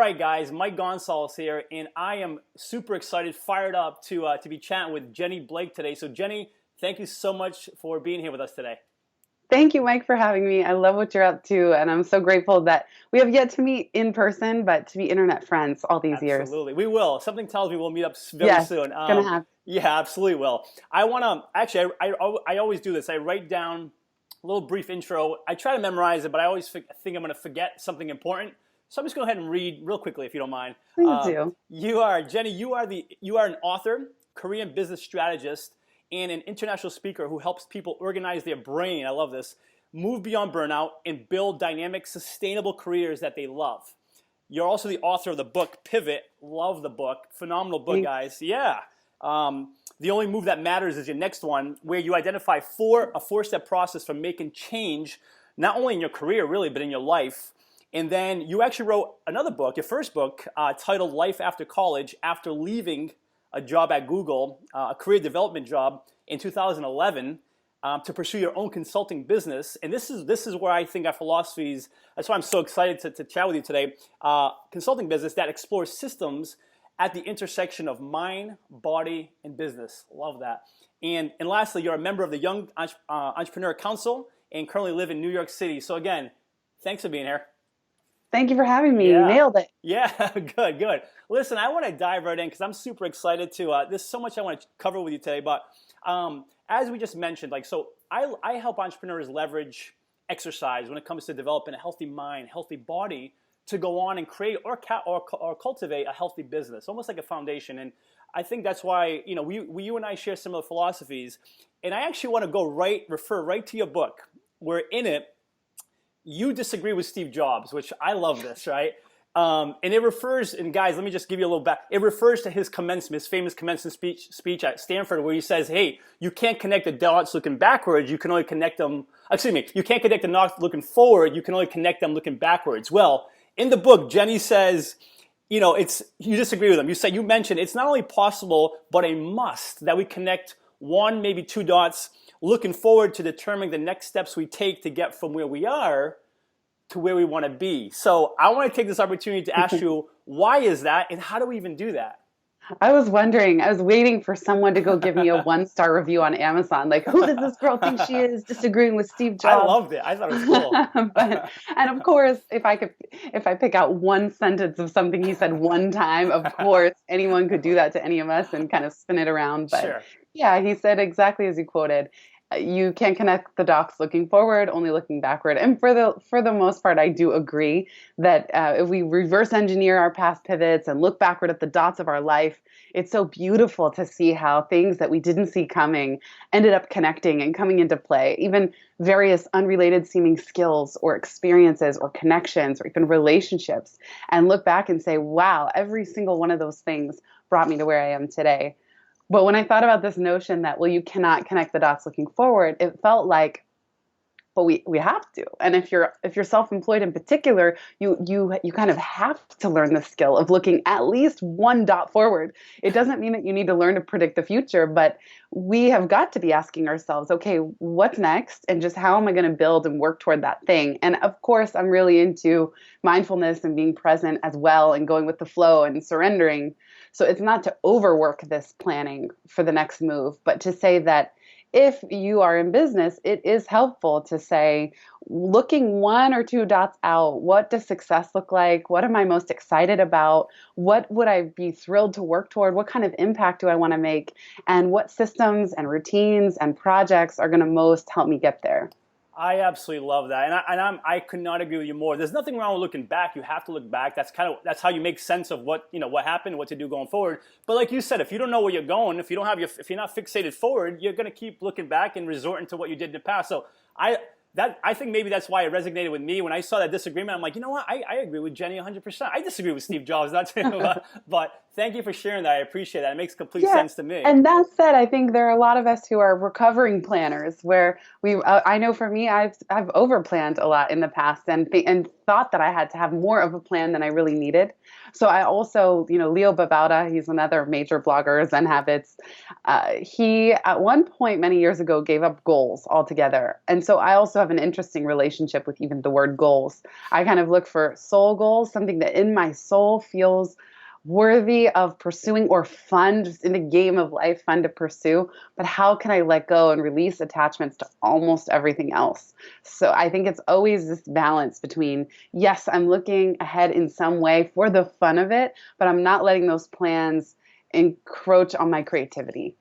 right, guys, Mike Gonzalez here, and I am super excited, fired up to be chatting with Jenny Blake today. So, Jenny, thank you so much for being here with us today. Thank you, Mike, for having me. I love what you're up to, and I'm so grateful that we have yet to meet in person, but to be internet friends all these years. Absolutely, we will. Something tells me we'll meet up very Yes, soon. gonna happen. Yeah, absolutely will. I want to actually. I always do this. I write down a little brief intro. I try to memorize it, but I always think I'm going to forget something important. So I'm just going to go ahead and read real quickly, if you don't mind. Please do. You are Jenny. You are an author, Korean business strategist, and an international speaker who helps people organize their brain. I love this. Move beyond burnout and build dynamic, sustainable careers that they love. You're also the author of the book Pivot. Love the book. Phenomenal book, Thanks. guys. Yeah. The only move that matters is your next one, where you identify a four-step process for making change, not only in your career, really, but in your life. And then you actually wrote another book, your first book, titled Life After College, after leaving a job at Google, a career development job in 2011, to pursue your own consulting business. And this is where I think our philosophies, that's why I'm so excited to chat with you today, consulting business that explores systems at the intersection of mind, body, and business. Love that. And lastly, you're a member of the Young Entrepreneur Council and currently live in New York City. So again, thanks for being here. Thank you for having me. You Yeah. nailed it. Yeah, good, good. Listen, I want to dive right in because I'm super excited to, there's so much I want to cover with you today, but as we just mentioned, I help entrepreneurs leverage exercise when it comes to developing a healthy mind, healthy body to go on and create or cultivate a healthy business, almost like a foundation. And I think that's why, you and I share similar philosophies. And I actually want to refer right to your book, where in it, you disagree with Steve Jobs, which I love this, right? And it refers, and guys, let me just give you a little back. It refers to his famous commencement speech at Stanford, where he says, hey, you can't connect the dots looking backwards, you can only connect them, you can't connect the dots looking forward, you can only connect them looking backwards. Well, in the book, Jenny says, you disagree with him. You mentioned it's not only possible, but a must that we connect one, maybe two dots looking forward to determining the next steps we take to get from where we are to where we want to be. So I want to take this opportunity to ask you, why is that, and how do we even do that? I was waiting for someone to go give me a one-star review on Amazon. Like, who does this girl think she is disagreeing with Steve I Jobs? loved it. I thought it was cool. And of course, if I pick out one sentence of something he said one time, of course, anyone could do that to any of us and kind of spin it around. But Sure. yeah, he said exactly as you quoted. You can't connect the dots looking forward, only looking backward. And for the most part, I do agree that if we reverse engineer our past pivots and look backward at the dots of our life, it's so beautiful to see how things that we didn't see coming ended up connecting and coming into play. Even various unrelated seeming skills or experiences or connections or even relationships, and look back and say, wow, every single one of those things brought me to where I am today. But when I thought about this notion that, well, you cannot connect the dots looking forward, it felt like, but we have to. And if you're self-employed in particular, you kind of have to learn the skill of looking at least one dot forward. It doesn't mean that you need to learn to predict the future, but we have got to be asking ourselves, okay, what's next? And just how am I going to build and work toward that thing? And of course, I'm really into mindfulness and being present as well and going with the flow and surrendering. So it's not to overwork this planning for the next move, but to say that if you are in business, it is helpful to say, looking one or two dots out, what does success look like? What am I most excited about? What would I be thrilled to work toward? What kind of impact do I want to make? And what systems and routines and projects are going to most help me get there? I absolutely love that, and I could not agree with you more. There's nothing wrong with looking back. You have to look back. That's how you make sense of what happened, what to do going forward. But like you said, if you don't know where you're going, if you're not fixated forward, you're going to keep looking back and resorting to what you did in the past. So I think maybe that's why it resonated with me when I saw that disagreement. I'm like, you know what? I agree with Jenny 100%. I disagree with Steve Jobs, not too, but Thank you for sharing that. I appreciate that. It makes complete Yeah. sense to me. And that said, I think there are a lot of us who are recovering planners where I know for me, I've overplanned a lot in the past and thought that I had to have more of a plan than I really needed. So I also, Leo Babauta, he's another major blogger, Zen Habits. He at one point many years ago gave up goals altogether. And so I also have an interesting relationship with even the word goals. I kind of look for soul goals, something that in my soul feels worthy of pursuing or fun, just in the game of life, fun to pursue. But how can I let go and release attachments to almost everything else? So I think it's always this balance between, yes, I'm looking ahead in some way for the fun of it, but I'm not letting those plans encroach on my creativity.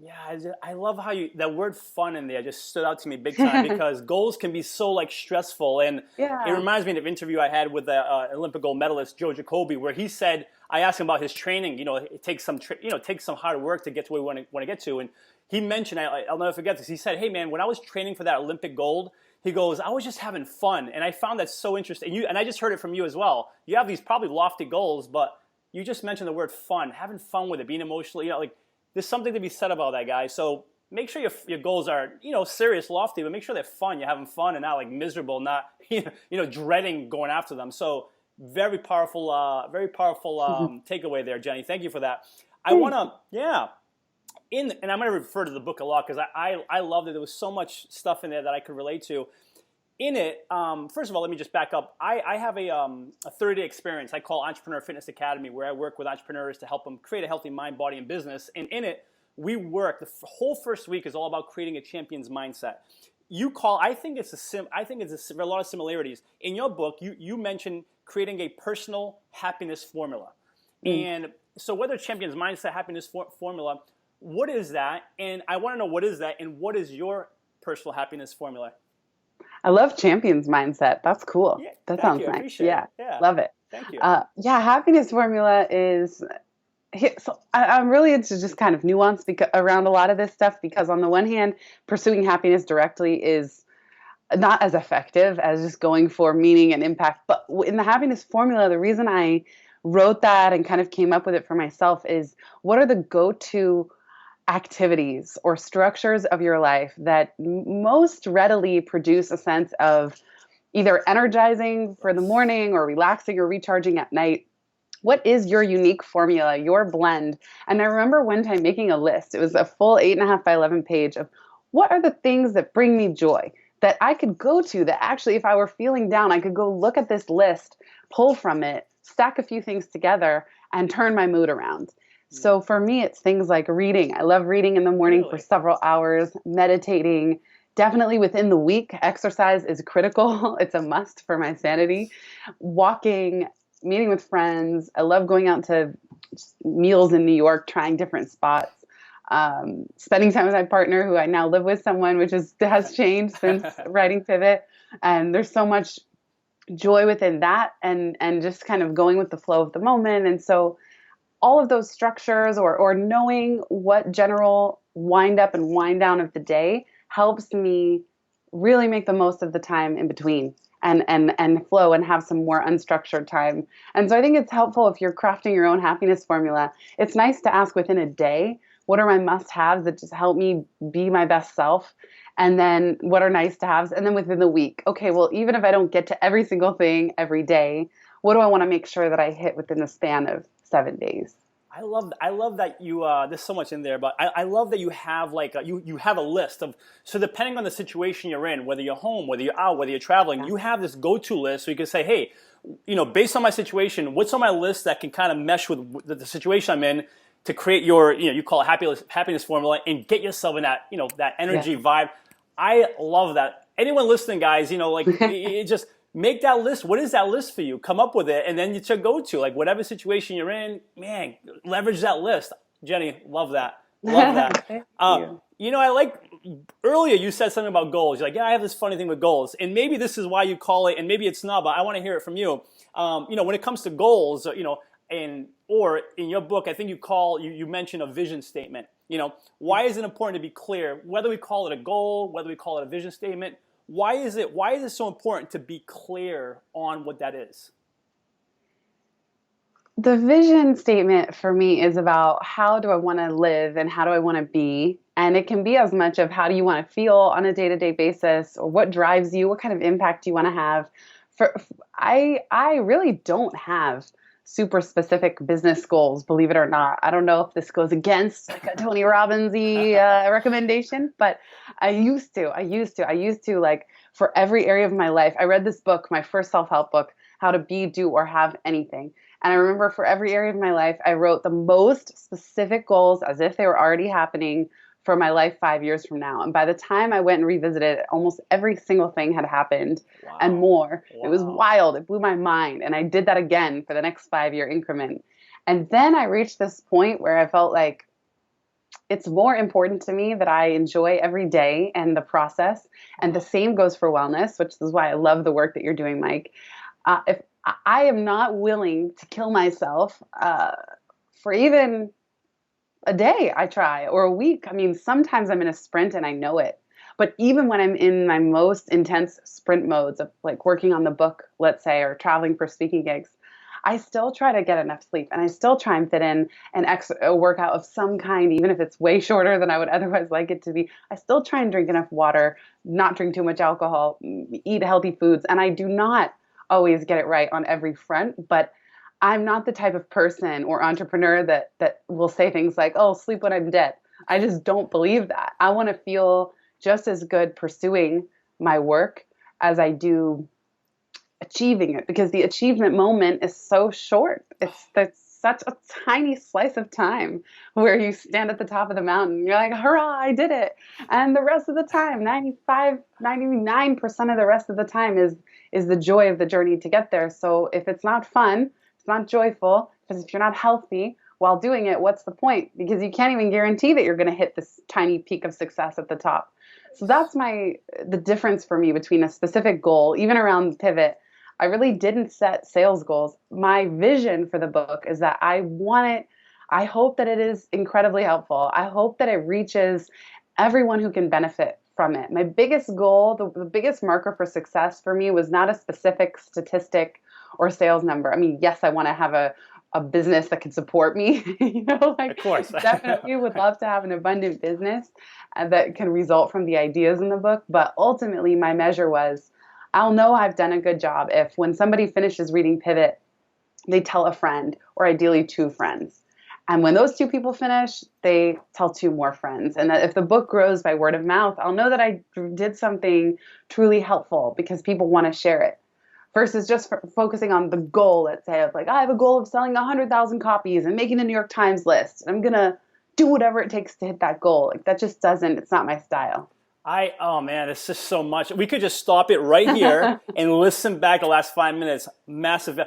Yeah, I love how that word fun in there just stood out to me big time because goals can be so like stressful. And it Yeah. reminds me of an interview I had with the Olympic gold medalist, Joe Jacoby, where he said, I asked him about his training. It takes takes some hard work to get to where we want to get to. And he mentioned, I'll never forget this. He said, hey man, when I was training for that Olympic gold, he goes, I was just having fun. And I found that so interesting. And I just heard it from you as well. You have these probably lofty goals, but you just mentioned the word fun, having fun with it, being emotional, like, there's something to be said about that, guys. So make sure your goals are, serious, lofty, but make sure they're fun. You're having fun and not like miserable, not, dreading going after them. So very powerful takeaway there, Jenny. Thank you for that. I want to, yeah. And I'm going to refer to the book a lot because I loved it. There was so much stuff in there that I could relate to. In it, first of all, let me just back up. I have a 30-day experience I call Entrepreneur Fitness Academy, where I work with entrepreneurs to help them create a healthy mind, body, and business. And in it, we work. The whole first week is all about creating a champion's mindset. I think it's a lot of similarities. In your book, you mentioned creating a personal happiness formula. Mm. And so whether champion's mindset, happiness formula, what is that? And I want to know what is that and what is your personal happiness formula? I love champions mindset. That's cool. Yeah, That thank sounds you. I nice. appreciate it. Yeah, Yeah, love it. thank you. Yeah, happiness formula is. So I'm really into just kind of nuance around a lot of this stuff because on the one hand, pursuing happiness directly is not as effective as just going for meaning and impact. But in the happiness formula, the reason I wrote that and kind of came up with it for myself is what are the go-to activities or structures of your life that most readily produce a sense of either energizing for the morning or relaxing or recharging at night. What is your unique formula, your blend? And I remember one time making a list. It was a full 8.5 by 11 page of what are the things that bring me joy that I could go to, that actually, if I were feeling down, I could go look at this list, pull from it, stack a few things together, and turn my mood around. So for me, it's things like reading. I love reading in the morning for Really? several hours, meditating. Definitely within the week, exercise is critical. It's a must for my sanity. Walking, meeting with friends. I love going out to meals in New York, trying different spots. Spending time with my partner, who I now live with someone, which has changed since writing Pivot. And there's so much joy within that, and just kind of going with the flow of the moment. And so all of those structures or knowing what general wind up and wind down of the day helps me really make the most of the time in between and flow and have some more unstructured time. And so I think it's helpful if you're crafting your own happiness formula. It's nice to ask within a day, what are my must-haves that just help me be my best self? And then what are nice to haves? And then within the week, okay, well, even if I don't get to every single thing every day, what do I want to make sure that I hit within the span of 7 days? I love that you. There's so much in there, but I love that you have like you have a list of. So depending on the situation you're in, whether you're home, whether you're out, whether you're traveling, Yeah. you have this go-to list. So you can say, hey, based on my situation, what's on my list that can kind of mesh with the situation I'm in to create your, you call it happiness formula and get yourself in that, that energy Yeah. vibe. I love that. Anyone listening, guys, like it just. Make that list. What is that list for you? Come up with it, and then you should go to like whatever situation you're in. Man, leverage that list. Jenny, love that. Love that. Thank I like earlier you said something about goals. You're like, yeah, I have this funny thing with goals, and maybe this is why you call it, and maybe it's not, but I want to hear it from you. When it comes to goals, or in your book, I think you mentioned a vision statement. Why is it important to be clear? Whether we call it a goal, whether we call it a vision statement. Why is it so important to be clear on what that is? The vision statement for me is about how do I want to live and how do I want to be? And it can be as much of how do you want to feel on a day-to-day basis or what drives you, what kind of impact do you want to have. I really don't have super specific business goals, believe it or not. I don't know if this goes against like a Tony Robbins-y recommendation, but I used to like for every area of my life. I read this book, my first self-help book, How to Be, Do, or Have Anything. And I remember for every area of my life, I wrote the most specific goals as if they were already happening for my life 5 years from now. And by the time I went and revisited it, almost every single thing had happened and Wow. more. It was Wow. wild. It blew my mind. And I did that again for the next 5 year increment. And then I reached this point where I felt like it's more important to me that I enjoy every day and the process. And the same goes for wellness, which is why I love the work that you're doing, Mike. If I am not willing to kill myself for even a day, I try, or a week. I mean, sometimes I'm in a sprint and I know it. But even when I'm in my most intense sprint modes of like working on the book, let's say, or traveling for speaking gigs, I still try to get enough sleep and I still try and fit in a workout of some kind, even if it's way shorter than I would otherwise like it to be. I still try and drink enough water, not drink too much alcohol, eat healthy foods. And I do not always get it right on every front, but I'm not the type of person or entrepreneur that will say things like, "Oh, sleep when I'm dead." I just don't believe that. I want to feel just as good pursuing my work as I do achieving it because the achievement moment is so short. It's such a tiny slice of time where you stand at the top of the mountain. You're like, hurrah, I did it. And the rest of the time, 99% of the rest of the time is the joy of the journey to get there. So if it's not fun, it's not joyful, because if you're not healthy while doing it, what's the point? Because you can't even guarantee that you're going to hit this tiny peak of success at the top. So that's the difference for me between a specific goal, even around pivot. I really didn't set sales goals. My vision for the book is that I hope that it is incredibly helpful. I hope that it reaches everyone who can benefit from it. My biggest goal, the biggest marker for success for me was not a specific statistic or sales number. I mean, yes, I want to have a business that can support me, Of like course. definitely would love to have an abundant business that can result from the ideas in the book. But ultimately, my measure was I'll know I've done a good job if when somebody finishes reading Pivot, they tell a friend or ideally two friends. And when those two people finish, they tell two more friends. And that if the book grows by word of mouth, I'll know that I did something truly helpful because people want to share it versus just focusing on the goal, let's say, of like, I have a goal of selling 100,000 copies and making the New York Times list. And I'm going to do whatever it takes to hit that goal. Like that just it's not my style. Oh man, it's just so much. We could just stop it right here and listen back the last 5 minutes. Massive.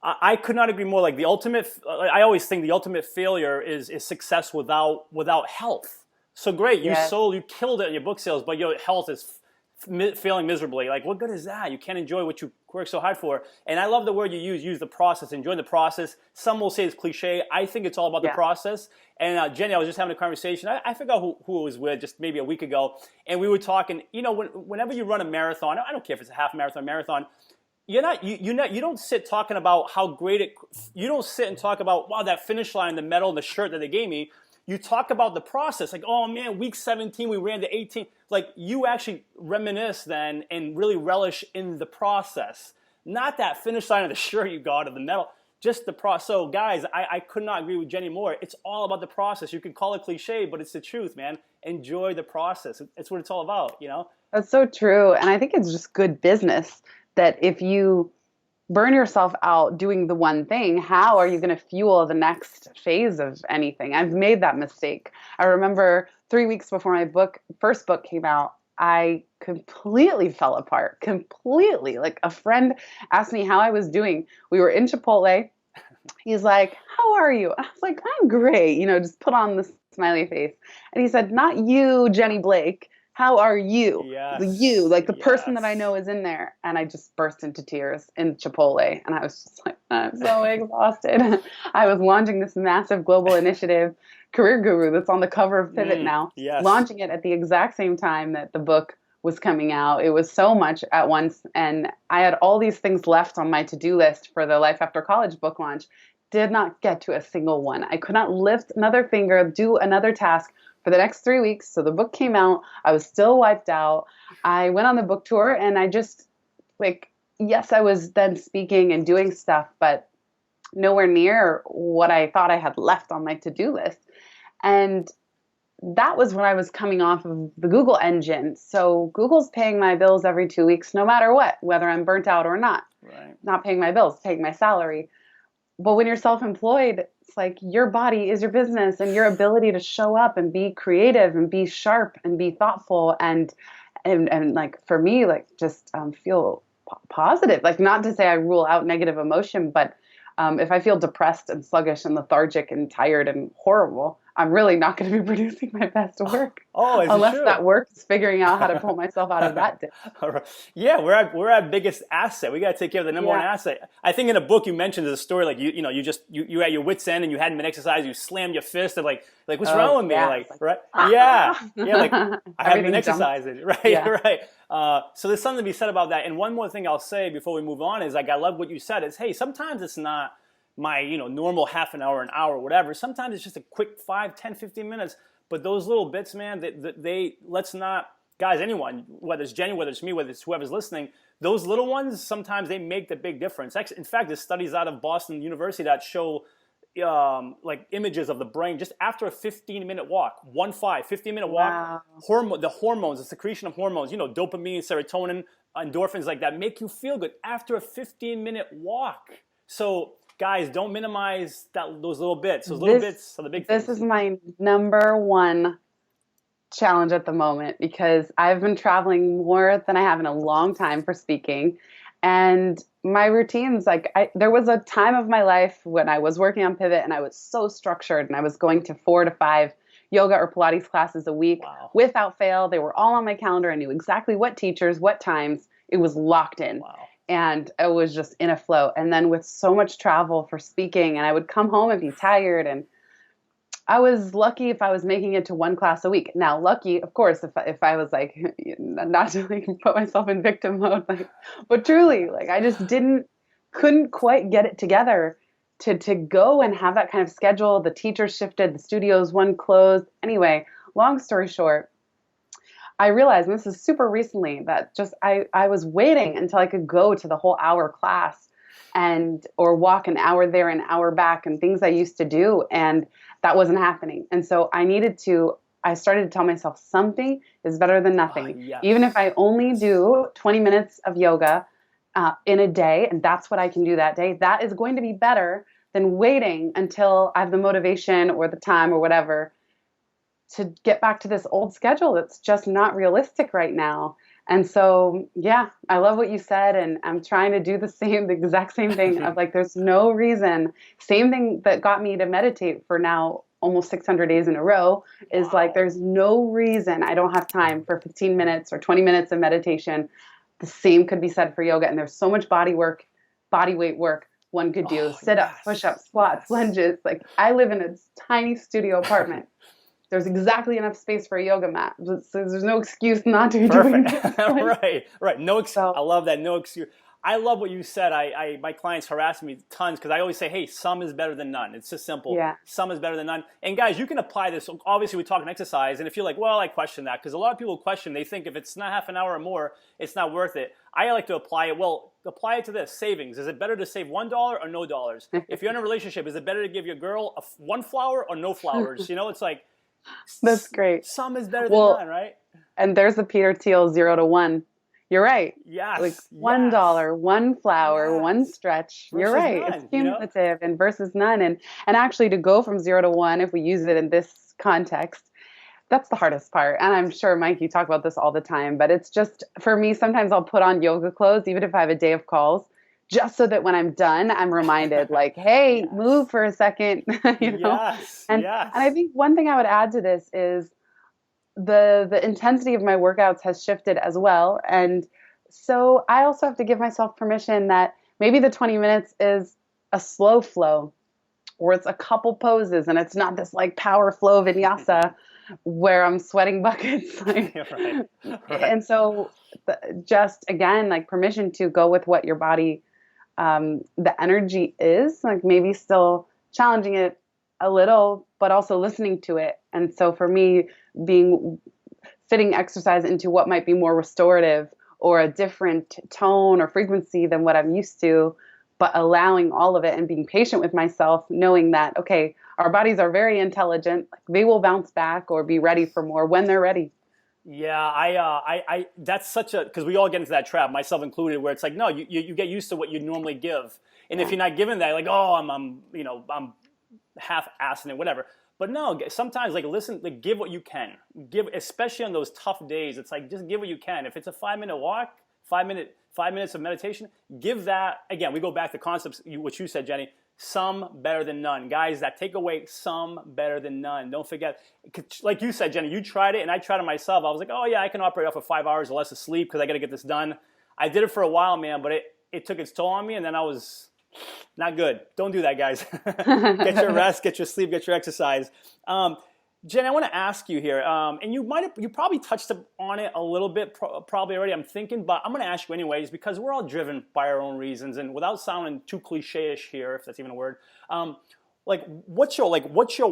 I could not agree more. Like the ultimate, I always think the ultimate failure is success without health. So great, Yes. you killed it in your book sales, but your health is failing miserably. Like what good is that? You can't enjoy what you work so hard for. And I love the word you use the process, enjoy the process. Some will say it's cliche. I think it's all about the Yeah. process. And Jenny, I was just having a conversation. I forgot who it was with just maybe a week ago. And we were talking, whenever you run a marathon, I don't care if it's a half marathon, you don't sit talking about how great you don't sit and talk about, wow, that finish line, the medal, and the shirt that they gave me. You talk about the process, like, oh man, week 17, we ran to 18. Like you actually reminisce then and really relish in the process, not that finish line of the shirt you got or the medal, just the process. So guys, I could not agree with Jenny more. It's all about the process. You can call it cliche, but it's the truth, man. Enjoy the process. It's what it's all about. That's so true. And I think it's just good business that if you burn yourself out doing the one thing, how are you going to fuel the next phase of anything? I've made that mistake. I remember 3 weeks before my first book came out, I completely fell apart, completely. Like a friend asked me how I was doing. We were in Chipotle. He's like, "How are you?" I was like, "I'm great." Just put on this smiley face. And he said, "Not you, Jenny Blake. How are you? You, Yes, like the person that I yes. know is in there." And I just burst into tears in Chipotle. And I was just like, I'm so exhausted. I was launching this massive global initiative, Career Guru, that's on the cover of Pivot now, Yes. launching it at the exact same time that the book was coming out. It was so much at once. And I had all these things left on my to-do list for the Life After College book launch. did not get to a single one. I could not lift another finger, do another task for the next 3 weeks. So the book came out. I was still wiped out. I went on the book tour and I just like, yes, I was then speaking and doing stuff, but nowhere near what I thought I had left on my to-do list. And that was when I was coming off of the Google engine. So Google's paying my bills every 2 weeks, no matter what, whether I'm burnt out or not. Right. Not paying my bills, paying my salary. But when you're self-employed, it's like your body is your business, and your ability to show up and be creative and be sharp and be thoughtful and like for me, like just feel positive. Like not to say I rule out negative emotion, but if I feel depressed and sluggish and lethargic and tired and horrible, I'm really not going to be producing my best work. Oh, is unless it true? that work is figuring out how to pull myself out of that dip. Yeah, we're our biggest asset. We got to take care of the number one asset. I think in a book you mentioned there's a story like you at your wit's end and you hadn't been exercising, you slammed your fist and like what's wrong with me? Yeah. Like right? Yeah, like I haven't been exercising. Right, Yeah. right. So there's something to be said about that. And one more thing I'll say before we move on is like I love what you said. Is hey, sometimes it's not my normal half an hour, whatever. Sometimes it's just a quick 5, 10, 15 minutes. But those little bits, man, they let's not, guys, anyone, whether it's Jenny, whether it's me, whether it's whoever's listening, those little ones, sometimes they make the big difference. In fact, there's studies out of Boston University that show like images of the brain just after a 15-minute walk, 15-minute walk, the hormones, the secretion of hormones, dopamine, serotonin, endorphins like that make you feel good after a 15-minute walk. So guys, don't minimize those little bits. Those little bits are the big things. This is my number one challenge at the moment because I've been traveling more than I have in a long time for speaking. And my routines, there was a time of my life when I was working on Pivot and I was so structured and I was going to 4 to 5 yoga or Pilates classes a week without fail. They were all on my calendar. I knew exactly what teachers, what times. It was locked in. Wow. And it was just in a flow. And then with so much travel for speaking, and I would come home and be tired. And I was lucky if I was making it to 1 class a week. Now, lucky, of course, if I was like, not to like put myself in victim mode, but truly, like I just couldn't quite get it together to go and have that kind of schedule. The teachers shifted, the studios, one closed. Anyway, long story short, I realized, and this is super recently, that just I was waiting until I could go to the whole hour class or walk an hour there, an hour back, and things I used to do, and that wasn't happening. And so I started to tell myself something is better than nothing. Yes. Even if I only do 20 minutes of yoga in a day, and that's what I can do that day, that is going to be better than waiting until I have the motivation or the time or whatever to get back to this old schedule that's just not realistic right now. And so, yeah, I love what you said, and I'm trying to do the exact same thing of like, there's no reason, same thing that got me to meditate for now almost 600 days in a row is like, there's no reason I don't have time for 15 minutes or 20 minutes of meditation. The same could be said for yoga. And there's so much body weight work one could do, sit-ups, push-ups, squats, lunges. Like I live in a tiny studio apartment. There's exactly enough space for a yoga mat. So there's no excuse not to be doing it. Right. No excuse. I love that. No excuse. I love what you said. My clients harass me tons because I always say, hey, some is better than none. It's just simple. Yeah. Some is better than none. And guys, you can apply this. Obviously, we're talking exercise. And if you're like, well, I question that because a lot of people question. They think if it's not half an hour or more, it's not worth it. I like to apply it. Well, apply it to this. Savings. Is it better to save $1 or no dollars? If you're in a relationship, is it better to give your girl one flower or no flowers? It's like, that's great. Some is better than none, right? And there's the Peter Thiel 0 to 1. You're right. Yes. Like $1, one flower, one stretch. Versus you're right. none, it's cumulative and versus none. And actually to go from 0 to 1, if we use it in this context, that's the hardest part. And I'm sure, Mike, you talk about this all the time, but it's just, for me, sometimes I'll put on yoga clothes, even if I have a day of calls, just so that when I'm done, I'm reminded like, hey, move for a second, Yes. And I think one thing I would add to this is the intensity of my workouts has shifted as well. And so I also have to give myself permission that maybe the 20 minutes is a slow flow, or it's a couple poses and it's not this like power flow vinyasa where I'm sweating buckets. Right. And so just again, like permission to go with what your body the energy is, like maybe still challenging it a little, but also listening to it. And so for me, being fitting exercise into what might be more restorative or a different tone or frequency than what I'm used to, but allowing all of it and being patient with myself, knowing that, okay, our bodies are very intelligent. They will bounce back or be ready for more when they're ready. Yeah, that's such a, because we all get into that trap, myself included, where it's like, no, you get used to what you normally give, and if Yeah. you're not giving that, like, oh, I'm half-assing it, whatever. But no, sometimes like listen, like give what you can, give, especially on those tough days. It's like just give what you can. If it's a 5 minute walk, 5 minutes of meditation, give that. Again, we go back to concepts, what you said, Jenny. Some better than none, guys. That take away some better than none. Don't forget, like you said, Jenny, you tried it, and I tried it myself. I was like, oh yeah, I can operate off of 5 hours or less of sleep because I got to get this done. I did it for a while, man, but it took its toll on me, and then I was not good. Don't do that, guys. Get your rest, get your sleep, get your exercise. Jen, I want to ask you here, and you probably touched on it a little bit, probably already. I'm thinking, but I'm going to ask you anyways because we're all driven by our own reasons, and without sounding too cliche-ish here, if that's even a word, like what's your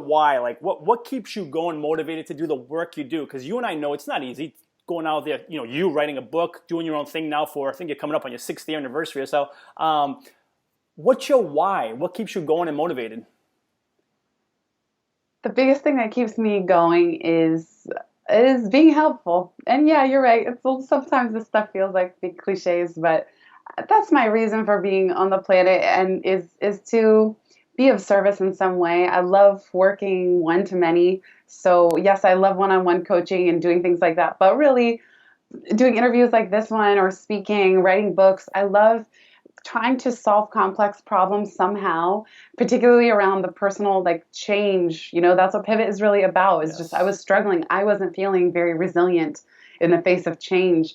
why? Like what keeps you going, motivated to do the work you do? Because you and I know it's not easy going out there. You writing a book, doing your own thing now for, I think you're coming up on your 6th year anniversary or so. What's your why? What keeps you going and motivated? The biggest thing that keeps me going is being helpful. And yeah, you're right. Sometimes this stuff feels like big cliches, but that's my reason for being on the planet and is to be of service in some way. I love working one to many. So yes, I love one-on-one coaching and doing things like that, but really doing interviews like this one or speaking, writing books. I love trying to solve complex problems somehow, particularly around the personal like change. That's what Pivot is really about. Is just I Yes. was struggling. I wasn't feeling very resilient in the face of change.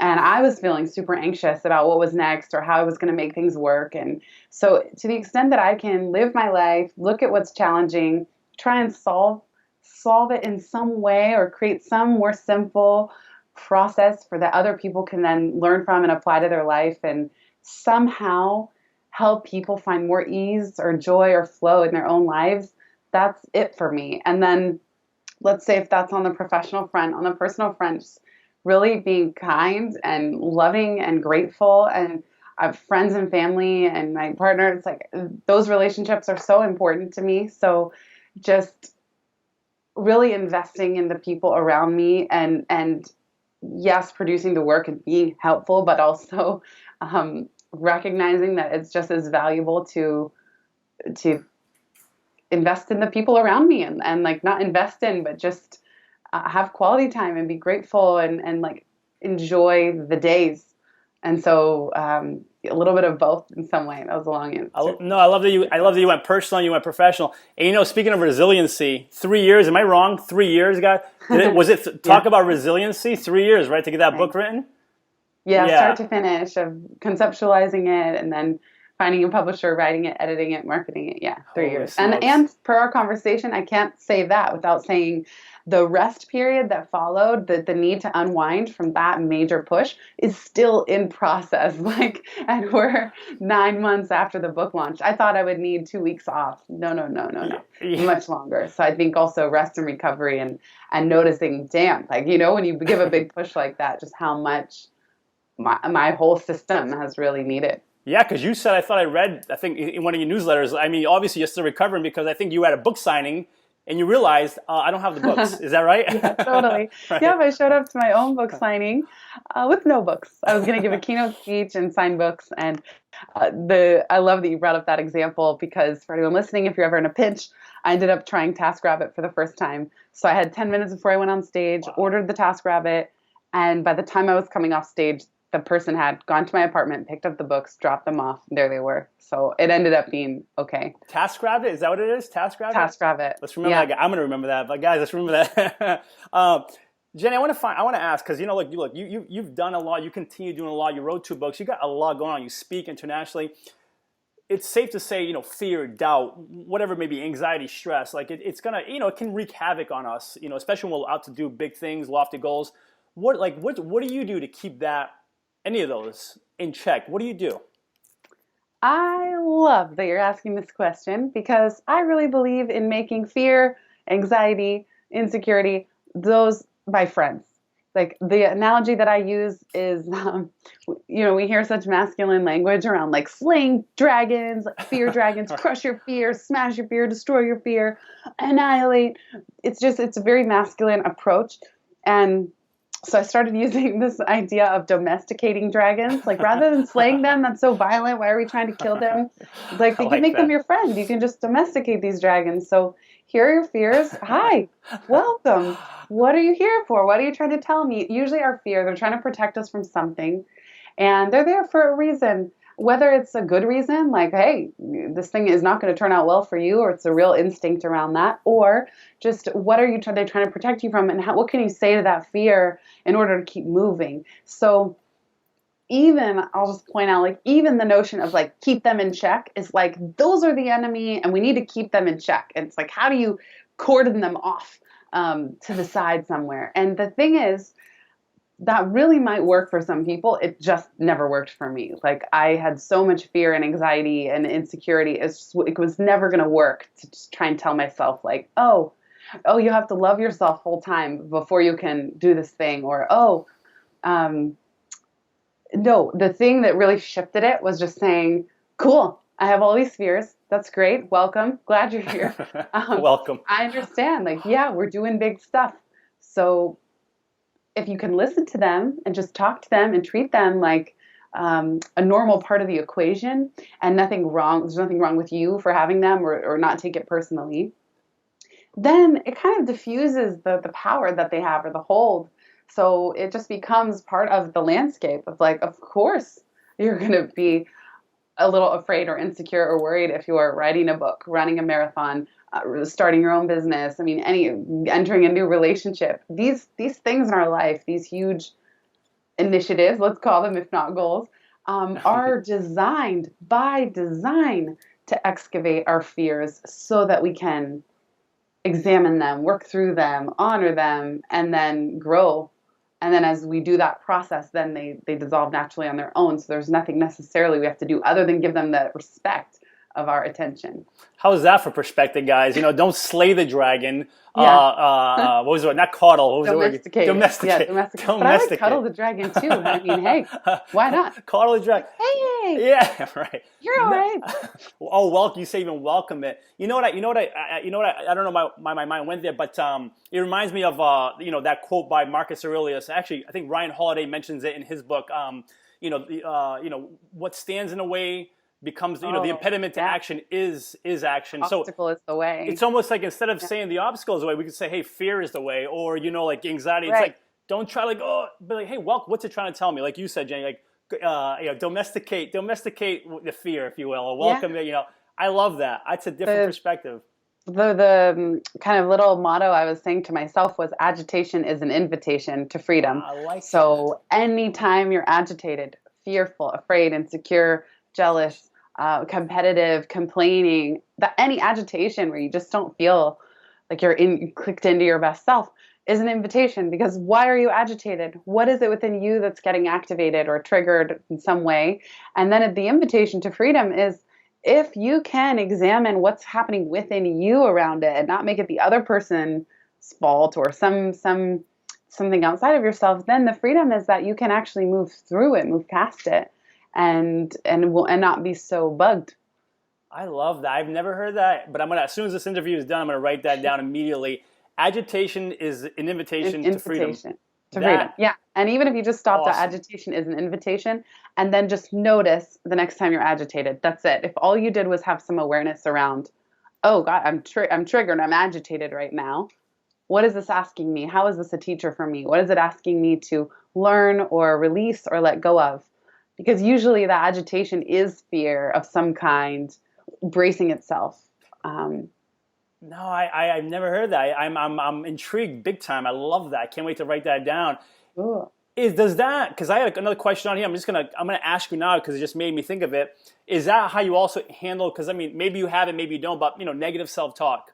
And I was feeling super anxious about what was next or how I was going to make things work. And so to the extent that I can live my life, look at what's challenging, try and solve it in some way or create some more simple process for that other people can then learn from and apply to their life and somehow help people find more ease or joy or flow in their own lives, that's it for me. And then let's say if that's on the professional front, on the personal front, just really being kind and loving and grateful. And I have friends and family and my partner. It's like those relationships are so important to me. So just really investing in the people around me and yes, producing the work and being helpful, but also recognizing that it's just as valuable to invest in the people around me and like not invest in, but just have quality time and be grateful and like enjoy the days. And so a little bit of both in some way. That was a long answer. No, I love that you went personal, you went professional. And speaking of resiliency, 3 years. Am I wrong? 3 years, guy. Was it talk Yeah. about resiliency? 3 years, right, to get that Right. book written? Yeah, Yeah. start to finish of conceptualizing it and then finding a publisher, writing it, editing it, marketing it. Yeah, three Holy years. And smokes. per our conversation, I can't say that without saying the rest period that followed, the need to unwind from that major push is still in process. Like, and we're 9 months after the book launch. I thought I would need 2 weeks off. No, no, no, no, no. Yeah. Much longer. So I think also rest and recovery and noticing, damn, like, when you give a big push like that, just how much my whole system has really needed. Yeah, because you said, I read, I think in one of your newsletters, I mean, obviously you're still recovering because I think you had a book signing and you realized, I don't have the books. Is that right? Yeah, totally. Yeah, Right. I showed up to my own book signing with no books. I was going to give a keynote speech and sign books, and I love that you brought up that example because for anyone listening, if you're ever in a pinch, I ended up trying TaskRabbit for the first time. So I had 10 minutes before I went on stage, ordered the TaskRabbit, and by the time I was coming off stage, the person had gone to my apartment, picked up the books, dropped them off, and there they were. So it ended up being okay. TaskRabbit, is that what it is? TaskRabbit? TaskRabbit. Let's remember Yeah. that. I'm going to remember that. But guys, let's remember that. Jenny, I want to ask because look, you've done a lot. You continue doing a lot. You wrote 2 books. You got a lot going on. You speak internationally. It's safe to say, fear, doubt, whatever, maybe anxiety, stress, like it's gonna, it can wreak havoc on us. Especially when we're out to do big things, lofty goals. What do you do to keep any of those in check? What do you do? I love that you're asking this question because I really believe in making fear, anxiety, insecurity, those my friends. Like the analogy that I use is, we hear such masculine language around like slaying dragons, like fear dragons, Right. crush your fear, smash your fear, destroy your fear, annihilate. It's a very masculine approach. And so I started using this idea of domesticating dragons. Like rather than slaying them, that's so violent. Why are we trying to kill them? Like I you can like make them that. your friend. You can just domesticate these dragons. So here are your fears. Hi, welcome. What are you here for? What are you trying to tell me? Usually our fear, they're trying to protect us from something, and they're there for a reason. Whether it's a good reason, like, hey, this thing is not going to turn out well for you, or it's a real instinct around that, or just what are they trying to protect you from, and what can you say to that fear in order to keep moving? So even I'll just point out, like, even the notion of like keep them in check is like those are the enemy, and we need to keep them in check. And it's like, how do you cordon them off to the side somewhere? And the thing is, that really might work for some people. It just never worked for me. Like I had so much fear and anxiety and insecurity. It was never going to work to just try and tell myself like, oh, you have to love yourself full time before you can do this thing, or um, no, the thing that really shifted it was just saying, cool, I have all these fears. That's great. Welcome. Glad you're here. Um, Welcome. I understand. Like, yeah, we're doing big stuff. So if you can listen to them and just talk to them and treat them like a normal part of the equation, and there's nothing wrong with you for having them, or not take it personally, then it kind of diffuses the power that they have, or the hold. So it just becomes part of the landscape of like, of course, you're going to be a little afraid or insecure or worried if you are writing a book, running a marathon, starting your own business. I mean, entering a new relationship. These things in our life, these huge initiatives, let's call them, if not goals, are designed by design to excavate our fears so that we can examine them, work through them, honor them, and then grow. And then as we do that process, then they dissolve naturally on their own. So there's nothing necessarily we have to do other than give them the respect of our attention. How's that for perspective, guys? Don't slay the dragon. Yeah. What was it? Not coddle. What was the word? Domesticate it. Yeah, Domesticate. domesticate. But I like cuddle Domesticate. the dragon too. I mean, hey, why not? Coddle the dragon. Hey, Yeah, right. you're all right. Oh, welcome. You say even welcome it. You know what? I don't know. My mind went there, but it reminds me of that quote by Marcus Aurelius. Actually, I think Ryan Holiday mentions it in his book. What stands in the way becomes the Oh, impediment to yeah. action is action. So Obstacle is the way. it's almost like instead of Yeah. saying the obstacle is the way, we could say, hey, fear is the way, or like anxiety. It's Right. like don't try like but like, hey, what's it trying to tell me? Like you said, Jenny, like domesticate the fear, if you will, or Yeah. welcome it. I love that. That's a different The perspective. the kind of little motto I was saying to myself was agitation is an invitation to freedom. I like that. So anytime you're agitated, fearful, afraid, insecure, jealous, competitive, complaining, that any agitation where you just don't feel like you clicked into your best self is an invitation, because why are you agitated? What is it within you that's getting activated or triggered in some way? And then the invitation to freedom is, if you can examine what's happening within you around it and not make it the other person's fault or something outside of yourself, then the freedom is that you can actually move through it, move past it, and not be so bugged. I love that. I've never heard that, but as soon as this interview is done, I'm gonna write that down immediately. Agitation is an invitation to freedom. Invitation to freedom. That Yeah. And even if you just stop that, awesome. agitation is an invitation, and then just notice the next time you're agitated. That's it. If all you did was have some awareness around, oh God, I'm triggered, I'm agitated right now. What is this asking me? How is this a teacher for me? What is it asking me to learn or release or let go of? Because usually the agitation is fear of some kind bracing itself. Um, No, I've never heard that. I'm intrigued big time. I love that. I can't wait to write that down. ooh. Does that, because I had another question on here. I'm gonna ask you now because it just made me think of it. Is that how you also handle? Because I mean, maybe you have it, maybe you don't. But negative self talk.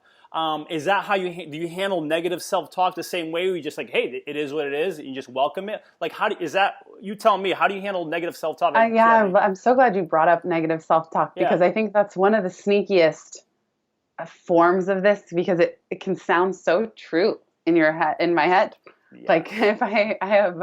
Is that how do you handle negative self-talk the same way? Where you just like, hey, it is what it is, and you just welcome it? Like, is that, you tell me, how do you handle negative self-talk? Like, Yeah, I'm so glad you brought up negative self-talk yeah, because I think that's one of the sneakiest forms of this because it can sound so true in your head, in my head. yeah, Like if I have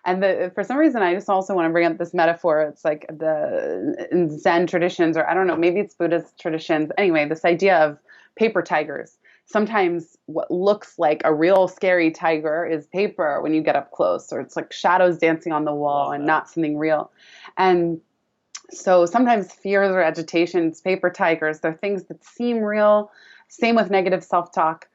and for some reason I just also want to bring up this metaphor. It's like in Zen traditions, or I don't know, maybe it's Buddhist traditions. Anyway, this idea of paper tigers. Sometimes what looks like a real scary tiger is paper when you get up close, or it's like shadows dancing on the wall love and that. not something real. And so sometimes fears or agitations, paper tigers, they're things that seem real. Same with negative self-talk.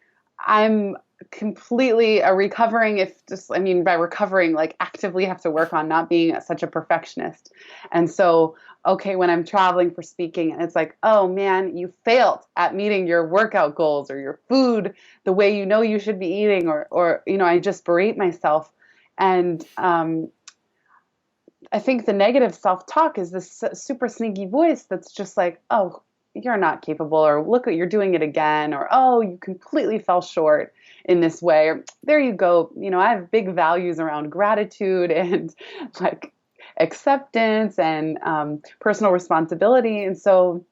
I'm completely recovering, if just, I mean, by recovering, like actively have to work on not being such a perfectionist. And so, okay, when I'm traveling for speaking and it's like, oh man, you failed at meeting your workout goals or your food the way you know you should be eating, or I just berate myself. And I think the negative self-talk is this super sneaky voice that's just like, oh, you're not capable, or look, you're doing it again, or oh, you completely fell short in this way, or there you go. I have big values around gratitude and like acceptance and personal responsibility. And so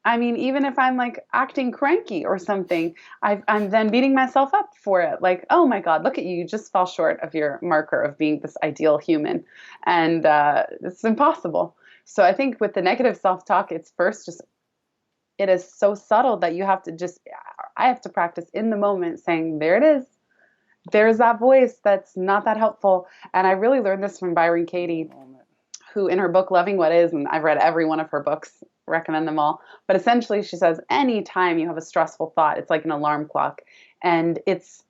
I mean, even if I'm like acting cranky or something, I'm then beating myself up for it. Like, oh my God, look at you. You just fell short of your marker of being this ideal human. And it's impossible. So I think with the negative self-talk, it's first just, it is so subtle that I have to practice in the moment saying, there it is. There's that voice that's not that helpful. And I really learned this from Byron Katie, who in her book Loving What Is, and I've read every one of her books, recommend them all, but essentially she says anytime you have a stressful thought, it's like an alarm clock, and it's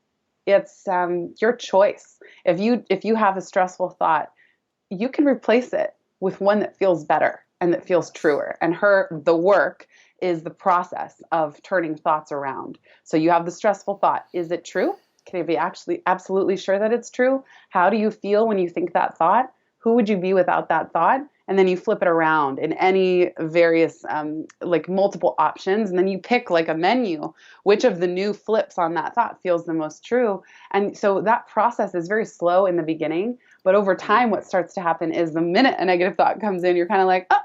your choice. If you have a stressful thought, you can replace it with one that feels better and that feels truer. And the work is the process of turning thoughts around. So you have the stressful thought. Is it true? Can you be actually absolutely sure that it's true? How do you feel when you think that thought? Who would you be without that thought? And then you flip it around in any various, like multiple options. And then you pick like a menu, which of the new flips on that thought feels the most true. And so that process is very slow in the beginning. But over time, what starts to happen is the minute a negative thought comes in, you're kind of like, oh,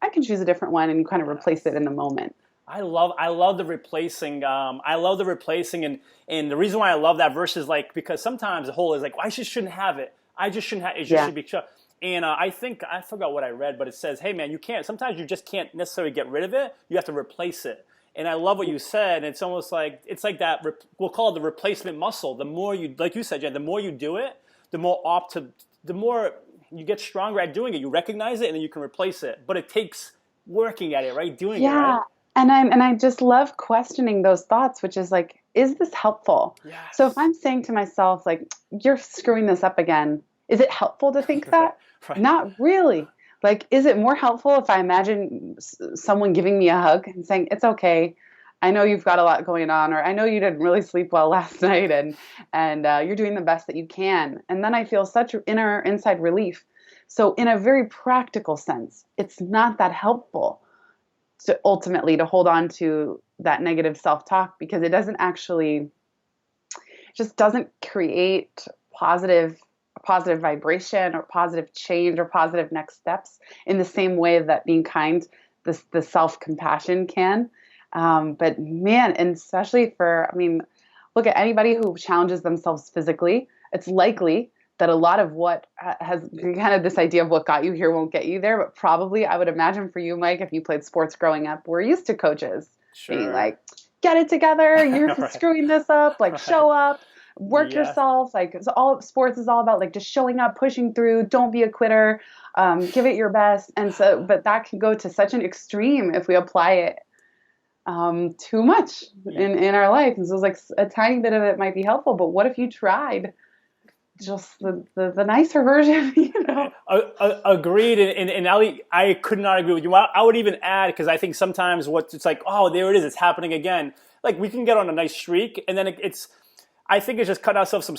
I can choose a different one. And you kind of replace it in the moment. I love the replacing. I love the replacing, and the reason why I love that verse is like because sometimes the whole is like, well, I just shouldn't have it. I just shouldn't have it. It just should be shut. And I think I forgot what I read, but it says, hey man, you can't. Sometimes you just can't necessarily get rid of it. You have to replace it. And I love what you said. It's almost like that. We'll call it the replacement muscle. The more you, like you said, Jen, the more you do it, the more you get stronger at doing it. You recognize it, and then you can replace it. But it takes working at it, right? Doing it, right? And I just love questioning those thoughts, which is like, is this helpful? Yes. So if I'm saying to myself, like, you're screwing this up again, is it helpful to think that? Right. Not really. Like, is it more helpful if I imagine someone giving me a hug and saying, it's okay. I know you've got a lot going on, or I know you didn't really sleep well last night, and you're doing the best that you can. And then I feel such inside relief. So in a very practical sense, it's not that helpful to ultimately to hold on to that negative self-talk, because it just doesn't create positive vibration or positive change or positive next steps in the same way that being kind, the self-compassion can. But man, and especially look at anybody who challenges themselves physically, it's likely that a lot of what has kind of this idea of what got you here won't get you there. But probably, I would imagine for you, Mike, if you played sports growing up, we're used to coaches being like, get it together, you're right. Screwing this up, like show up, work yourself. Like sports is all about like just showing up, pushing through, don't be a quitter, give it your best. And so, but that can go to such an extreme if we apply it too much in our life. And so it's like a tiny bit of it might be helpful, but what if you tried just the nicer version, Agreed, and Ali, I could not agree with you. I would even add, because I think sometimes it's like, oh, there it is, it's happening again. Like we can get on a nice streak, and then I think it's just cut ourselves some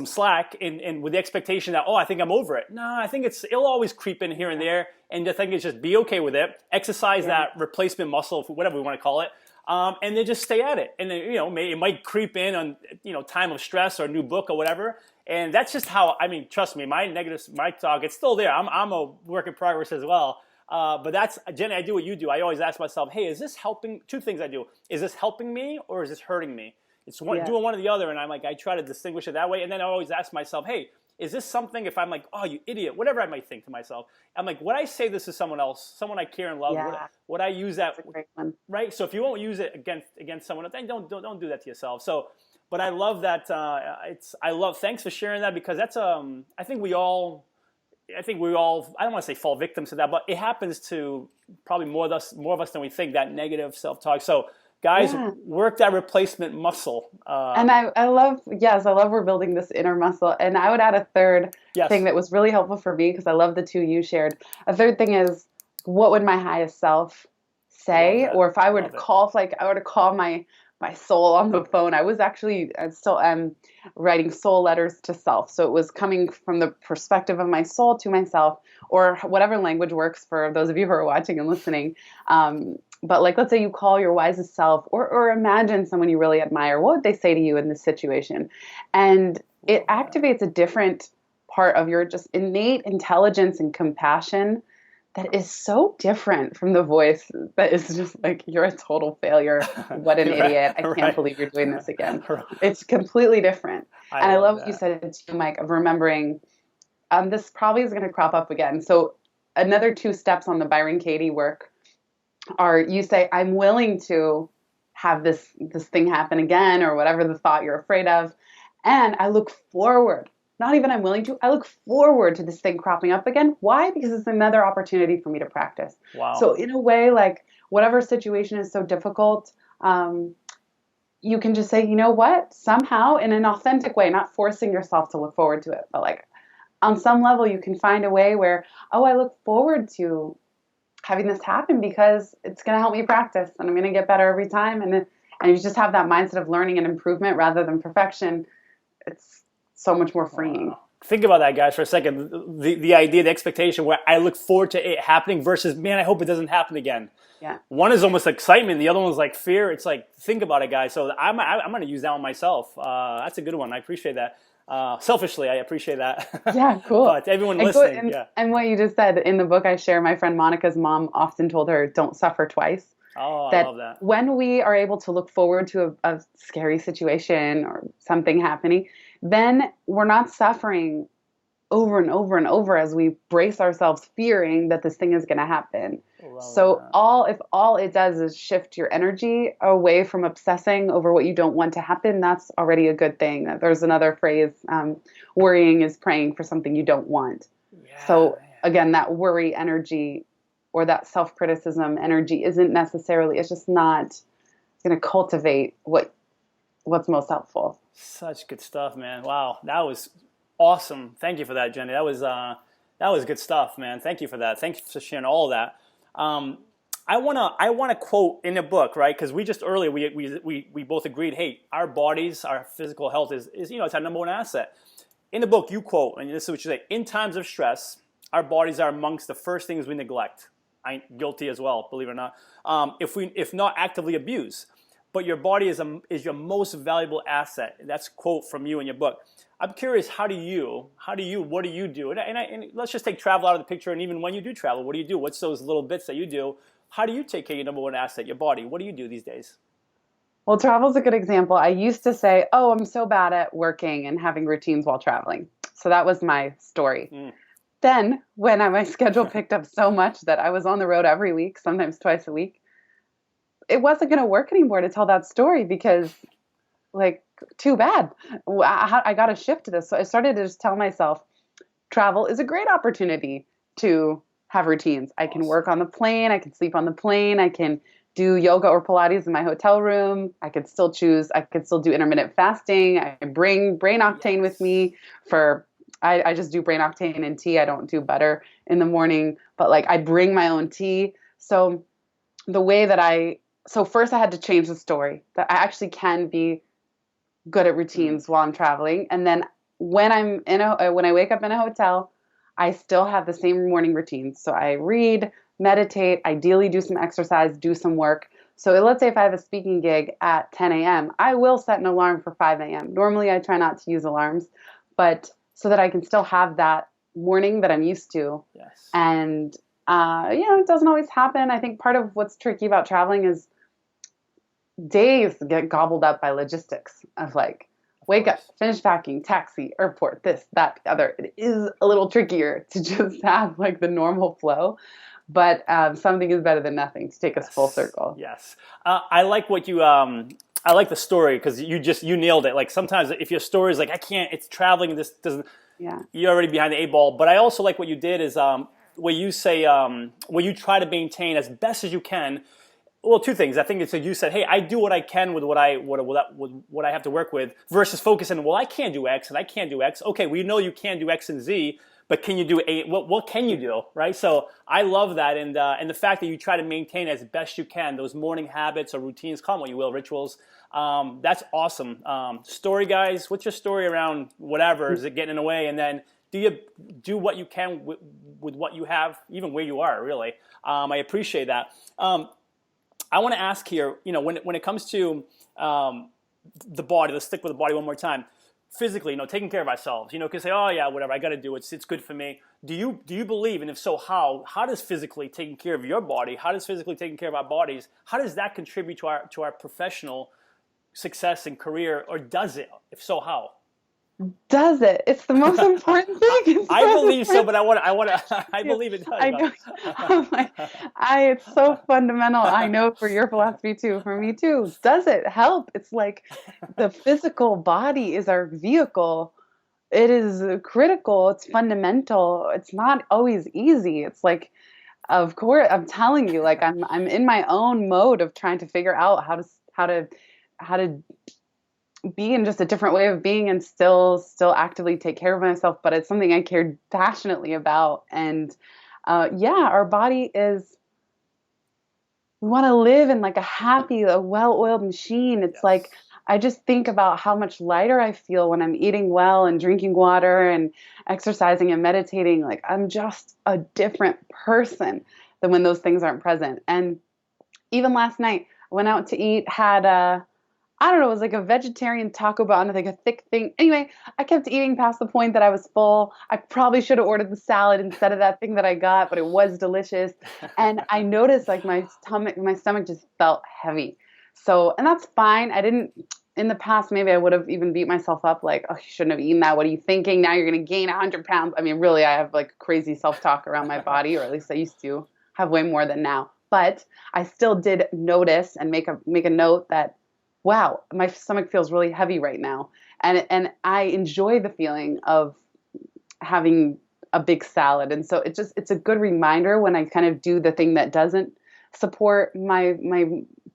slack, and with the expectation that, I think I'm over it. No, I think it'll always creep in here and there, and I think it's just be okay with it. Exercise that replacement muscle, whatever we want to call it. and they just stay at it. And then, it might creep in on, time of stress or a new book or whatever. And that's just how, I mean, trust me, my talk, it's still there. I'm a work in progress as well. But that's, Jenny, I do what you do. I always ask myself, hey, is this helping? Two things I do. Is this helping me or is this hurting me? It's doing one or the other. And I try to distinguish it that way. And then I always ask myself, hey, is this something, if I'm like, oh, you idiot, whatever I might think to myself, I'm like, would I say this to someone else, someone I care and love? Yeah. Would I use that? That's a great one. Right? So if you won't use it against someone else, then don't do that to yourself. So, but I love that. Thanks for sharing that, because that's, I think we all, I don't want to say fall victims to that, but it happens to probably more of us than we think, that negative self-talk. So, guys, work that replacement muscle. And I love we're building this inner muscle. And I would add a third thing that was really helpful for me, because I love the two you shared. A third thing is, what would my highest self say? Or if I were to call, my soul on the phone. I still am writing soul letters to self. So it was coming from the perspective of my soul to myself, or whatever language works for those of you who are watching and listening. But let's say you call your wisest self, or imagine someone you really admire. What would they say to you in this situation? And it activates a different part of your just innate intelligence and compassion that is so different from the voice that is just like, you're a total failure. What an idiot. I can't believe you're doing this again. It's completely different. And I love what you said to Mike, of remembering, this probably is going to crop up again. So another 2 steps on the Byron Katie work are, you say, I'm willing to have this thing happen again, or whatever the thought you're afraid of. And I look forward. Not even I'm willing to, I look forward to this thing cropping up again. Why? Because it's another opportunity for me to practice. Wow. So in a way, whatever situation is so difficult, you can just say, you know what? Somehow, in an authentic way, not forcing yourself to look forward to it, but on some level, you can find a way where, I look forward to having this happen, because it's going to help me practice, and I'm going to get better every time. And you just have that mindset of learning and improvement rather than perfection. It's so much more freeing. Wow. Think about that, guys, for a second. The idea, the expectation, where I look forward to it happening, versus, man, I hope it doesn't happen again. Yeah. One is almost excitement. The other one's like fear. It's like, think about it, guys. So I'm going to use that one myself. That's a good one. I appreciate that. Selfishly, I appreciate that. Yeah, cool. But everyone listening, and what you just said in the book I share, my friend Monica's mom often told her, don't suffer twice. Oh, I love that. When we are able to look forward to a scary situation or something happening, then we're not suffering over and over and over as we brace ourselves fearing that this thing is going to happen. So if all it does is shift your energy away from obsessing over what you don't want to happen, that's already a good thing. There's another phrase, worrying is praying for something you don't want. Yeah, so again, that worry energy or that self-criticism energy isn't necessarily, it's just not going to cultivate what's most helpful. Such good stuff, man. Wow, that was awesome. Thank you for that, Jenny. That was good stuff, man. Thank you for that. Thank you for sharing all of that. I wanna quote in the book, right? Because we just earlier we both agreed, hey, our bodies, our physical health is it's our number one asset. In the book, you quote, and this is what you say: in times of stress, our bodies are amongst the first things we neglect. I'm guilty as well, believe it or not. If not actively abuse. But your body is your most valuable asset. That's a quote from you in your book. I'm curious, what do you do? And let's just take travel out of the picture, and even when you do travel, what do you do? What's those little bits that you do? How do you take care of your number one asset, your body? What do you do these days? Well, travel's a good example. I used to say, I'm so bad at working and having routines while traveling. So that was my story. Then when my schedule picked up so much that I was on the road every week, sometimes twice a week, it wasn't going to work anymore to tell that story, because too bad. I got to shift this. So I started to just tell myself, travel is a great opportunity to have routines. I can work on the plane. I can sleep on the plane. I can do yoga or Pilates in my hotel room. I could still do intermittent fasting. I bring Brain Octane with me I just do Brain Octane and tea. I don't do butter in the morning, but I bring my own tea. So the way that so first I had to change the story that I actually can be good at routines while I'm traveling. And then when I wake up in a hotel, I still have the same morning routines. So I read, meditate, ideally do some exercise, do some work, So let's say if I have a speaking gig at 10 a.m., I will set an alarm for 5 a.m. Normally, I try not to use alarms, but so that I can still have that morning that I'm used to. Yes. And, it doesn't always happen. I think part of what's tricky about traveling is days get gobbled up by logistics of like, wake up, finish packing, taxi, airport, this, that, other. It is a little trickier to just have like the normal flow, but something is better than nothing to take us full circle. Yes. I like what you, I like the story because you nailed it. Like sometimes if your story is like, I can't, it's traveling and this doesn't, Yeah. you're already behind the eight ball. But I also like what you did is where you say, where you try to maintain as best as you can. Well, two things. I think it's you said, hey, I do what I can with what I have to work with versus focusing, well, I can't do X and I can't do X. Okay, we know you can't do X and Z, but can you do A? What can you do, right? So I love that, and the fact that you try to maintain as best you can those morning habits or routines, call them what you will, rituals. That's awesome. Story, guys. What's your story around whatever? Is it getting in the way? And then do you do what you can with what you have, even where you are, really? I appreciate that. I want to ask here, when it comes to the body, let's stick with the body one more time. Physically, taking care of ourselves, can say, oh yeah, whatever, I got to do it. It's good for me. Do you believe, and if so, how does physically taking care of your body, how does physically taking care of our bodies, how does that contribute to our professional success and career, or does it? If so, how? Does it? It's the most important thing. I believe so, but I believe it does. I know. It's so fundamental. I know for your philosophy too, for me too. Does it help? It's like the physical body is our vehicle. It is critical. It's fundamental. It's not always easy. It's like, of course, I'm telling you, like I'm in my own mode of trying to figure out how to be in just a different way of being and still actively take care of myself, but it's something I cared passionately about. And our body is, we want to live in like a well-oiled machine. It's like, I just think about how much lighter I feel when I'm eating well and drinking water and exercising and meditating. Like I'm just a different person than when those things aren't present. And even last night, I went out to eat, had I don't know, it was like a vegetarian taco bun, like a thick thing. Anyway, I kept eating past the point that I was full. I probably should have ordered the salad instead of that thing that I got, but it was delicious. And I noticed like my stomach just felt heavy. So, and that's fine. In the past, maybe I would have even beat myself up like, oh, you shouldn't have eaten that. What are you thinking? Now you're going to gain 100 pounds. I mean, really, I have like crazy self-talk around my body, or at least I used to have way more than now. But I still did notice and make a note that, wow, my stomach feels really heavy right now. And I enjoy the feeling of having a big salad. And so it's a good reminder when I kind of do the thing that doesn't support my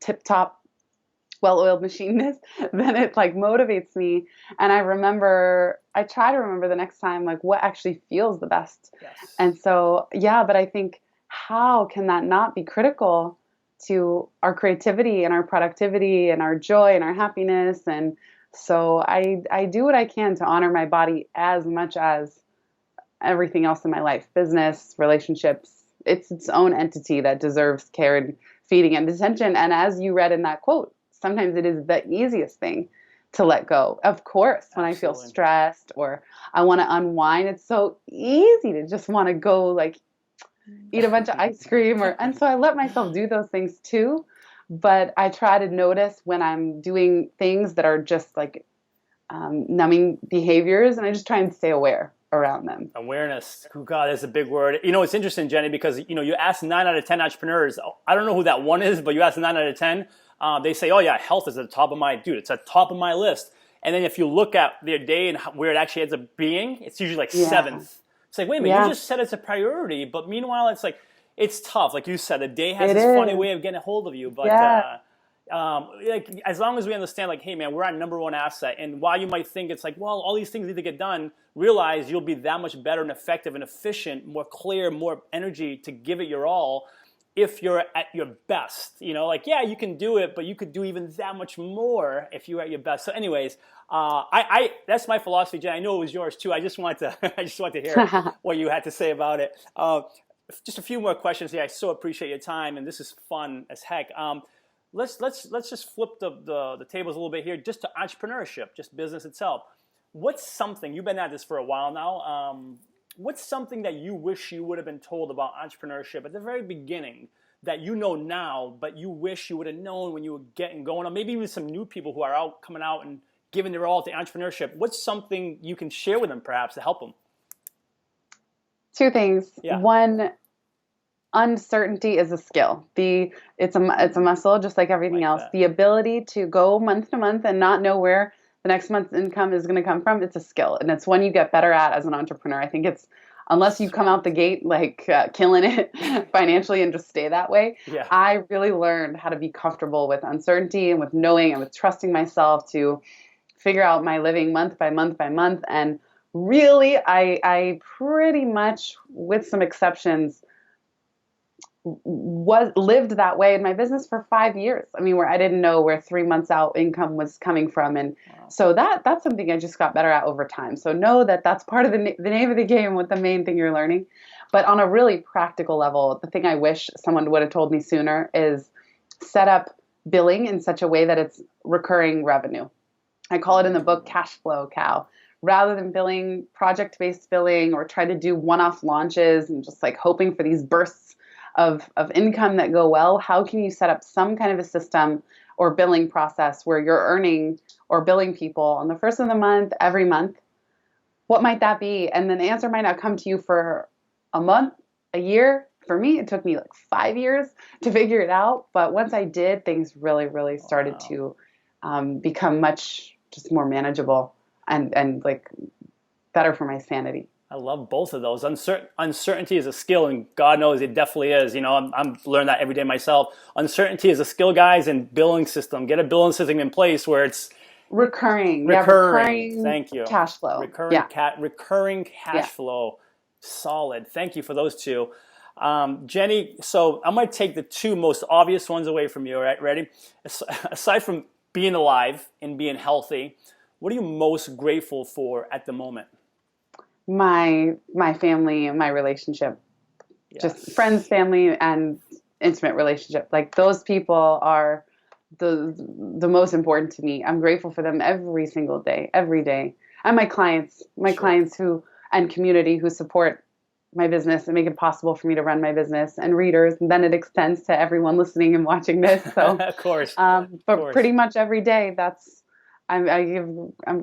tip-top well-oiled machineness, then it like motivates me. And I try to remember the next time, like what actually feels the best. Yes. And so, but I think, how can that not be critical to our creativity and our productivity and our joy and our happiness? And so I do what I can to honor my body as much as everything else in my life, business, relationships. It's its own entity that deserves care and feeding and attention. And as you read in that quote, sometimes it is the easiest thing to let go. Of course, when I feel stressed or I want to unwind, it's so easy to just want to go like eat a bunch of ice cream, and so I let myself do those things too. But I try to notice when I'm doing things that are just like numbing behaviors, and I just try and stay aware around them. Awareness. Oh, God, that's a big word. It's interesting, Jenny, because you ask 9 out of 10 entrepreneurs. I don't know who that one is, but you ask 9 out of 10. They say, oh yeah, health is at the top of it's at the top of my list. And then if you look at their day and where it actually ends up being, it's usually like 7th. It's like, wait a minute, you just said it's a priority, but meanwhile, it's like, it's tough. Like you said, the day has this funny way of getting a hold of you. But like as long as we understand, like, hey man, we're our number one asset. And while you might think it's like, well, all these things need to get done, realize you'll be that much better and effective and efficient, more clear, more energy to give it your all if you're at your best. Like, yeah, you can do it, but you could do even that much more if you're at your best. So anyways, I that's my philosophy, Jen. I know it was yours too. I just want to hear what you had to say about it. Just a few more questions here. I so appreciate your time, and this is fun as heck. let's just flip the tables a little bit here, just to entrepreneurship, just business itself. What's something, you've been at this for a while now, what's something that you wish you would have been told about entrepreneurship at the very beginning that you know now, but you wish you would have known when you were getting going, or maybe even some new people who are coming out and giving their all to entrepreneurship? What's something you can share with them perhaps to help them? Two things. Yeah. One, uncertainty is a skill. It's a muscle, just like everything else. That. The ability to go month to month and not know where the next month's income is going to come from, it's a skill, and it's one you get better at as an entrepreneur. I think it's, unless you come out the gate like killing it financially and just stay that way. Yeah. I really learned how to be comfortable with uncertainty and with knowing and with trusting myself to figure out my living month by month by month. And really, I pretty much, with some exceptions, lived that way in my business for 5 years. I mean, where I didn't know where 3 months out income was coming from. And so that's something I just got better at over time. So know that that's part of the name of the game, with the main thing you're learning. But on a really practical level, the thing I wish someone would have told me sooner is set up billing in such a way that it's recurring revenue. I call it in the book cash flow cow. Rather than billing, project-based billing, or try to do one-off launches and just like hoping for these bursts of income that go well, how can you set up some kind of a system or billing process where you're earning or billing people on the first of the month, every month? What might that be? And then the answer might not come to you for a month, a year. For me, it took me like 5 years to figure it out. But once I did, things really, really started to become much just more manageable and like better for my sanity. I love both of those. Uncertainty is a skill, and God knows it definitely is. You know, I'm learning that every day myself. Uncertainty is a skill, guys, and billing system. Get a billing system in place where it's recurring. Recurring. Thank you. Cash flow. Recurring cash flow. Solid. Thank you for those two. Jenny, so I'm going to take the two most obvious ones away from you. All right, ready? Aside from being alive and being healthy, what are you most grateful for at the moment? My family and my relationship. Yes. Just friends, family, and intimate relationship. Like, those people are the most important to me. I'm grateful for them every single day, every day. And my clients, who, and community who support my business and make it possible for me to run my business, and readers. And then it extends to everyone listening and watching this. So, of course. But pretty much every day, I give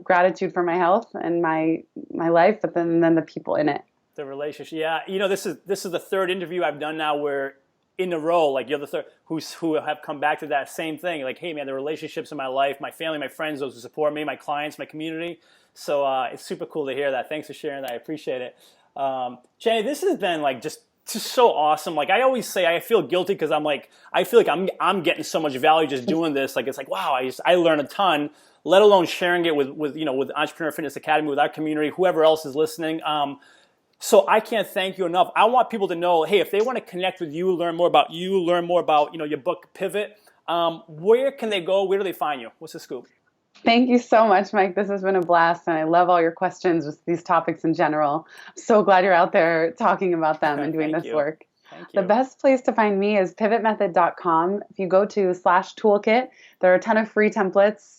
gratitude for my health and my life, but then the people in it. The relationship, yeah. You know, this is the third interview I've done now where in a row, like you're the third who have come back to that same thing. Like, hey man, the relationships in my life, my family, my friends, those who support me, my clients, my community. So it's super cool to hear that. Thanks for sharing that. I appreciate it. Jenny, this has been like just so awesome. Like, I always say, I feel guilty because I feel like I'm getting so much value just doing this. Like, it's like, wow, I learn a ton, let alone sharing it with Entrepreneur Fitness Academy, with our community, whoever else is listening. So I can't thank you enough. I want people to know, hey, if they want to connect with you, learn more about your book Pivot, where can they go? Where do they find you? What's the scoop? Thank you so much, Mike. This has been a blast, and I love all your questions with these topics in general. I'm so glad you're out there talking about them and doing this work. Thank you. The best place to find me is pivotmethod.com. If you go to /toolkit, there are a ton of free templates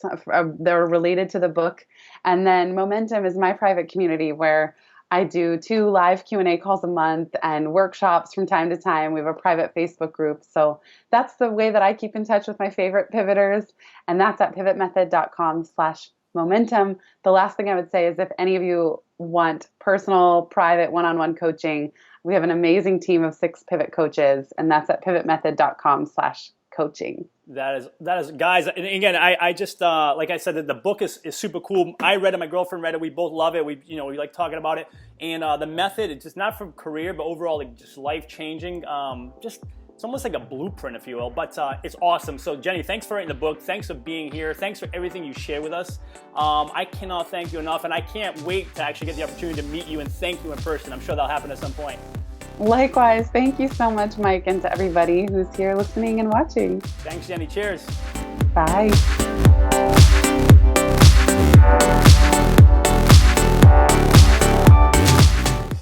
that are related to the book. And then Momentum is my private community where I do 2 live Q&A calls a month and workshops from time to time. We have a private Facebook group. So that's the way that I keep in touch with my favorite pivoters. And that's at pivotmethod.com/momentum. The last thing I would say is if any of you want personal, private, one-on-one coaching, we have an amazing team of 6 pivot coaches, and that's at pivotmethod.com/coaching. That is, guys. And again, I just like I said, the book is super cool. I read it, my girlfriend read it. We both love it. We like talking about it. And the method, it's just not from career, but overall, like just life changing. It's almost like a blueprint, if you will. But it's awesome. So Jenny, thanks for writing the book. Thanks for being here. Thanks for everything you share with us. I cannot thank you enough, and I can't wait to actually get the opportunity to meet you and thank you in person. I'm sure that'll happen at some point. Likewise. Thank you so much, Mike, and to everybody who's here listening and watching. Thanks, Jenny. Cheers. Bye.